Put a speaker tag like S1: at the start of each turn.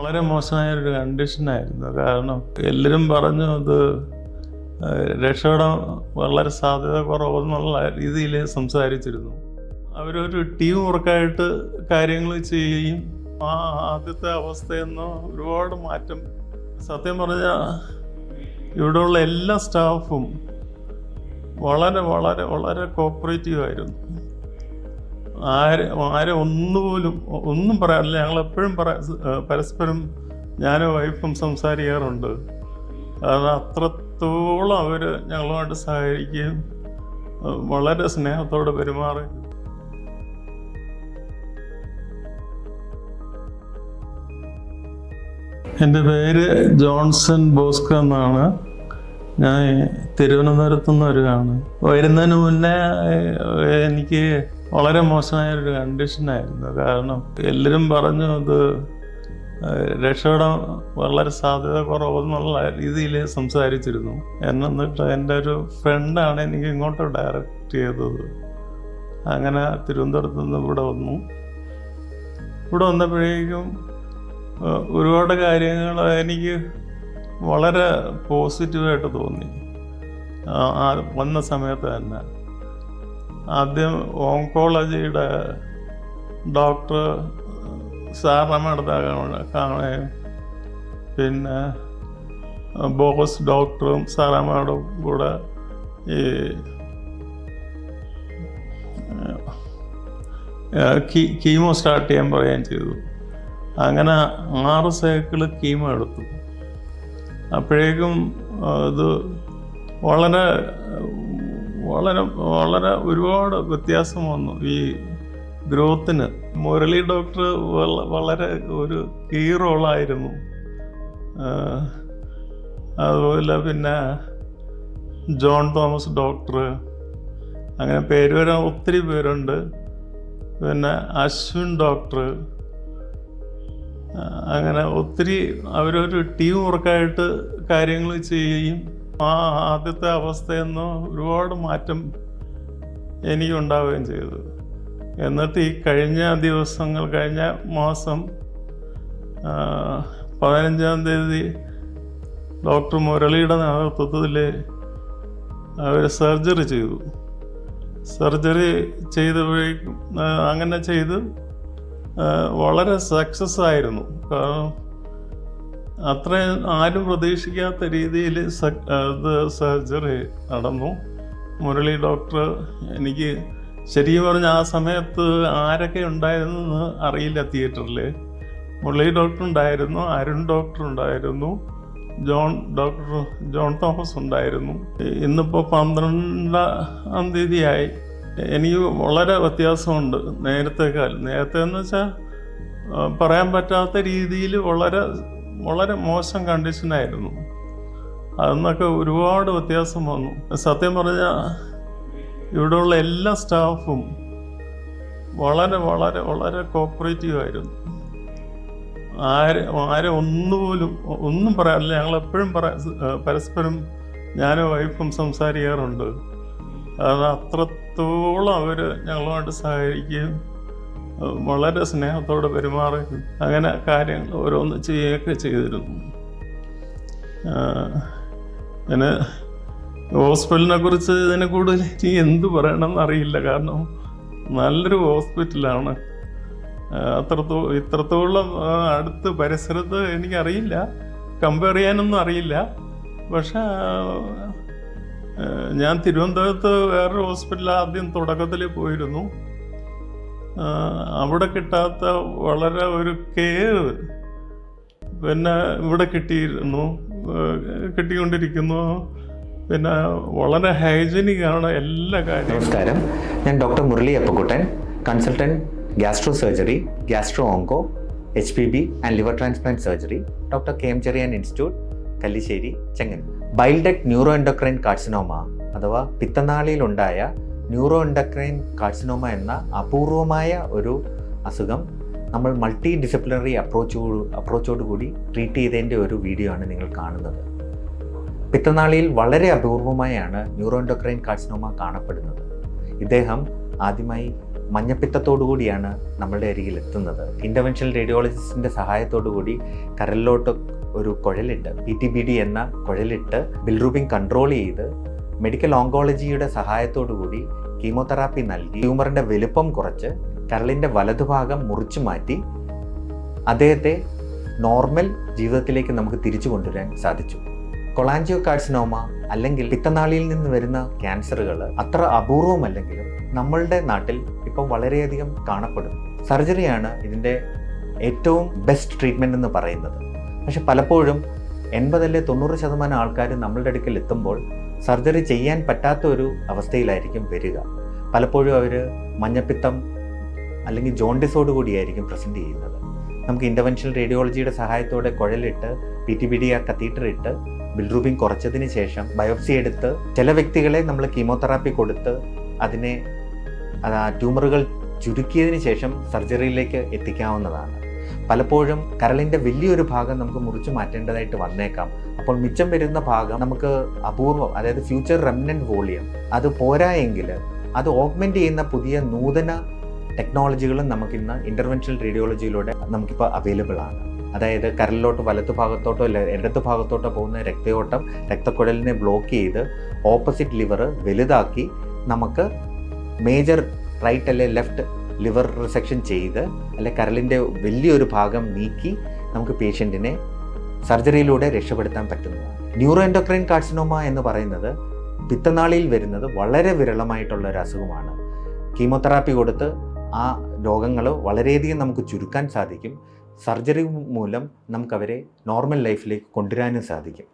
S1: വളരെ മോശമായൊരു കണ്ടീഷനായിരുന്നു. കാരണം എല്ലാവരും പറഞ്ഞു അത് രക്ഷപ്പെടാൻ വളരെ സാധ്യത കുറവെന്നുള്ള രീതിയിൽ സംസാരിച്ചിരുന്നു. അവരൊരു ടീം വർക്കായിട്ട് കാര്യങ്ങൾ ചെയ്യുകയും ആദ്യത്തെ അവസ്ഥയിൽ നിന്ന് ഒരുപാട് മാറ്റം. സത്യം പറഞ്ഞാൽ ഇവിടെയുള്ള എല്ലാ സ്റ്റാഫും വളരെ വളരെ വളരെ കോപ്പറേറ്റീവായിരുന്നു. ആരെ ഒന്നും പറയാറില്ല. ഞങ്ങളെപ്പോഴും പരസ്പരം ഞാനും വൈഫും സംസാരിക്കാറുണ്ട്. കാരണം അത്രത്തോളം അവർ ഞങ്ങളുമായിട്ട് സഹകരിക്കുകയും വളരെ സ്നേഹത്തോടെ പെരുമാറി. എൻ്റെ പേര് ജോൺസൺ ബോസ്കോ എന്നാണ്. ഞാൻ തിരുവനന്തപുരത്തു നിന്ന് വരികയാണ്. വരുന്നതിന് മുന്നേ എനിക്ക് വളരെ മോശമായൊരു കണ്ടീഷനായിരുന്നു. കാരണം എല്ലാവരും പറഞ്ഞു അത് രക്ഷപ്പെടാൻ വളരെ സാധ്യത കുറവെന്നുള്ള രീതിയിൽ സംസാരിച്ചിരുന്നു. എന്നിട്ട് എൻ്റെ ഒരു ഫ്രണ്ടാണ് എനിക്ക് ഇങ്ങോട്ട് ഡയറക്റ്റ് ചെയ്തത്. അങ്ങനെ തിരുവനന്തപുരത്ത് നിന്ന് ഇവിടെ വന്നു. ഇവിടെ വന്നപ്പോഴേക്കും ഒരുപാട് കാര്യങ്ങൾ എനിക്ക് വളരെ പോസിറ്റീവായിട്ട് തോന്നി. വന്ന സമയത്ത് തന്നെ ആദ്യം ഓങ്കോളജിയുടെ ഡോക്ടർ സാറാമ്മയുടെ കാണുകയും, പിന്നെ ബോസ് ഡോക്ടറും സാറാമ്മയുടെ കൂടെ ഈ കീമോ സ്റ്റാർട്ട് ചെയ്യാൻ പറയുകയും ചെയ്തു. അങ്ങനെ 6 സൈക്കിള് കീമോ എടുത്തു. അപ്പോഴേക്കും ഇത് വളരെ വളരെ വളരെ ഒരുപാട് വ്യത്യാസം വന്നു ഈ ഗ്രോത്തിന്. മുരളി ഡോക്ടർ വളരെ ഒരു കീ റോളായിരുന്നു. അതുപോലെ പിന്നെ ജോൺ തോമസ് ഡോക്ടർ, അങ്ങനെ പേര് വരാൻ ഒത്തിരി പേരുണ്ട്. പിന്നെ അശ്വിൻ ഡോക്ടർ, അങ്ങനെ ഒത്തിരി അവരൊരു ടീം വർക്കായിട്ട് കാര്യങ്ങൾ ചെയ്യുകയും ആദ്യത്തെ അവസ്ഥയിൽ നിന്ന് ഒരുപാട് മാറ്റം എനിക്കുണ്ടാവുകയും ചെയ്തു. എന്നിട്ട് ഈ കഴിഞ്ഞ മാസം 15-ാം തീയതി ഡോക്ടർ മുരളിയുടെ നേതൃത്വത്തിൽ അവർ സർജറി ചെയ്തു. സർജറി ചെയ്തപ്പോഴേക്കും അങ്ങനെ ചെയ്ത് വളരെ സക്സസ് ആയിരുന്നു. കാരണം അത്രയും ആരും പ്രതീക്ഷിക്കാത്ത രീതിയിൽ സർജറി നടന്നു. മുരളി ഡോക്ടർ, എനിക്ക് ശരിക്കും പറഞ്ഞാൽ ആ സമയത്ത് ആരൊക്കെ ഉണ്ടായിരുന്നെന്ന് അറിയില്ല തിയേറ്ററിൽ. മുരളി ഡോക്ടർ ഉണ്ടായിരുന്നു, അരുൺ ഡോക്ടർ ഉണ്ടായിരുന്നു, ജോൺ തോമസ് ഉണ്ടായിരുന്നു. ഇന്നിപ്പോൾ 12-ാം തീയതിയായി. എനിക്ക് വളരെ വ്യത്യാസമുണ്ട് നേരത്തെ എന്ന് വെച്ചാൽ പറയാൻ പറ്റാത്ത രീതിയിൽ വളരെ വളരെ മോശം കണ്ടീഷനായിരുന്നു. അതിന്നൊക്കെ ഒരുപാട് വ്യത്യാസം വന്നു. സത്യം പറഞ്ഞാൽ ഇവിടെയുള്ള എല്ലാ സ്റ്റാഫും വളരെ വളരെ വളരെ കോപ്പറേറ്റീവായിരുന്നു. ആരെ ഒന്നും പറയാറില്ല. ഞങ്ങളെപ്പോഴും പരസ്പരം ഞാനും വൈഫും സംസാരിക്കാറുണ്ട്. കാരണം അത്രത്തോളം അവർ ഞങ്ങളുമായിട്ട് സഹകരിക്കുകയും വളരെ സ്നേഹത്തോടെ പെരുമാറുകയും അങ്ങനെ കാര്യങ്ങൾ ഓരോന്ന് ചെയ്യുകയൊക്കെ ചെയ്തിരുന്നു. പിന്നെ ഹോസ്പിറ്റലിനെ കുറിച്ച് ഇതിനെ കൂടുതൽ എന്ത് പറയണമെന്ന് അറിയില്ല. കാരണം നല്ലൊരു ഹോസ്പിറ്റലാണ്. ഇത്രത്തോളം അടുത്ത് പരിസരത്ത് എനിക്കറിയില്ല, കമ്പയർ ചെയ്യാനൊന്നും അറിയില്ല. പക്ഷേ ഞാൻ തിരുവനന്തപുരത്ത് വേറൊരു ഹോസ്പിറ്റൽ ആദ്യം തുടക്കത്തിൽ പോയിരുന്നു. അവിടെ കിട്ടാത്ത വളരെ ഒരു കെയർ പിന്നെ ഇവിടെ കിട്ടിക്കൊണ്ടിരിക്കുന്നു. പിന്നെ വളരെ ഹൈജീനിക് ആണ് എല്ലാ കാര്യവും.
S2: നമസ്കാരം, ഞാൻ doctor Murali Appakkuttan, consultant gastro surgery, gastro onco, HPB and liver transplant surgery, doctor KM Cherian institute, Kallissery, Chengannur. Bile duct neuro endocrine carcinoma അഥവാ പിത്തനാളിയിലുണ്ടായ ന്യൂറോ എൻഡോക്രൈൻ കാർസിനോമ എന്ന അപൂർവമായ ഒരു അസുഖം നമ്മൾ മൾട്ടി ഡിസിപ്ലിനറി അപ്രോച്ചോടുകൂടി ട്രീറ്റ് ചെയ്തതിൻ്റെ ഒരു വീഡിയോ ആണ് നിങ്ങൾ കാണുന്നത്. പിത്തനാളിയിൽ വളരെ അപൂർവമായാണ് ന്യൂറോ എൻഡോക്രൈൻ കാർസിനോമ കാണപ്പെടുന്നത്. ഇദ്ദേഹം ആദ്യമായി മഞ്ഞപ്പിത്തത്തോടു കൂടിയാണ് നമ്മളുടെ അരികിൽ എത്തുന്നത്. ഇൻ്റർവെൻഷണൽ റേഡിയോളജിസ്റ്റിൻ്റെ സഹായത്തോടു കൂടി കരളിലോട്ട് ഒരു കുഴലിട്ട് PTBD എന്ന കുഴലിട്ട് ബിൽറൂബിൻ കൺട്രോൾ ചെയ്ത് മെഡിക്കൽ ഓങ്കോളജിയുടെ സഹായത്തോടു കൂടി കീമോതെറാപ്പി നൽകി ട്യൂമറിൻ്റെ വലുപ്പം കുറച്ച് കരളിൻ്റെ വലതുഭാഗം മുറിച്ചു മാറ്റി അദ്ദേഹത്തെ നോർമൽ ജീവിതത്തിലേക്ക് നമുക്ക് തിരിച്ചു കൊണ്ടുവരാൻ സാധിച്ചു. കൊളാഞ്ചിയോ കാർസിനോമ അല്ലെങ്കിൽ പിത്തനാളിയിൽ നിന്ന് വരുന്ന ക്യാൻസറുകൾ അത്ര അപൂർവമല്ലെങ്കിലും നമ്മളുടെ നാട്ടിൽ ഇപ്പം വളരെയധികം കാണപ്പെടും. സർജറിയാണ് ഇതിൻ്റെ ഏറ്റവും ബെസ്റ്റ് ട്രീറ്റ്മെൻറ്റ് എന്ന് പറയുന്നത്. പക്ഷെ പലപ്പോഴും 80-90% ആൾക്കാർ നമ്മളുടെ അടുക്കൽ എത്തുമ്പോൾ സർജറി ചെയ്യാൻ പറ്റാത്ത ഒരു അവസ്ഥയിലായിരിക്കും വരിക. പലപ്പോഴും അവർ മഞ്ഞപ്പിത്തം അല്ലെങ്കിൽ ജോണ്ടിസോട് കൂടിയായിരിക്കും പ്രസൻറ്റ് ചെയ്യുന്നത്. നമുക്ക് ഇൻ്റർവെൻഷണൽ റേഡിയോളജിയുടെ സഹായത്തോടെ കുഴലിട്ട് PTBD കത്തീറ്റർ ഇട്ട് ബിൽറൂബിൻ കുറച്ചതിന് ശേഷം ബയോപ്സി എടുത്ത് ചില വ്യക്തികളെ നമ്മൾ കീമോതെറാപ്പി കൊടുത്ത് അതിനെ ട്യൂമറുകൾ ചുരുക്കിയതിന് ശേഷം സർജറിയിലേക്ക് എത്തിക്കാവുന്നതാണ്. പലപ്പോഴും കരളിൻ്റെ വലിയൊരു ഭാഗം നമുക്ക് മുറിച്ചു മാറ്റേണ്ടതായിട്ട് വന്നേക്കാം. അപ്പോൾ മിച്ചം വരുന്ന ഭാഗം നമുക്ക് അപൂർവം, അതായത് ഫ്യൂച്ചർ റെമിനൻറ്റ് വോളിയം അത് പോരായെങ്കിൽ അത് ഓഗ്മെൻറ്റ് ചെയ്യുന്ന പുതിയ നൂതന ടെക്നോളജികളും നമുക്കിന്ന് ഇൻ്റർവെൻഷണൽ റേഡിയോളജിയിലൂടെ നമുക്കിപ്പോൾ അവൈലബിൾ ആണ്. അതായത് കരളിലോട്ട് വലതു ഭാഗത്തോട്ടോ അല്ല ഇടതു ഭാഗത്തോട്ടോ പോകുന്ന രക്തയോട്ടം രക്തക്കുഴലിനെ ബ്ലോക്ക് ചെയ്ത് ഓപ്പോസിറ്റ് ലിവർ വലുതാക്കി നമുക്ക് മേജർ റൈറ്റ് അല്ലെ ലെഫ്റ്റ് ലിവർ റിസെക്ഷൻ ചെയ്ത് അല്ലെ കരളിൻ്റെ വലിയൊരു ഭാഗം നീക്കി നമുക്ക് പേഷ്യൻറ്റിനെ സർജറിയിലൂടെ രക്ഷപ്പെടുത്താൻ പറ്റുന്നതാണ്. ന്യൂറോ എൻഡോക്രൈൻ കാർസിനോമ എന്ന് പറയുന്നത് പിത്തനാളിയിൽ വരുന്നത് വളരെ വിരളമായിട്ടുള്ള ഒരു അസുഖമാണ്. കീമോതെറാപ്പി കൊടുത്ത് ആ രോഗങ്ങൾ വളരെയധികം നമുക്ക് ചുരുക്കാൻ സാധിക്കും. സർജറി മൂലം നമുക്കവരെ നോർമൽ ലൈഫിലേക്ക് കൊണ്ടുവരാനും സാധിക്കും.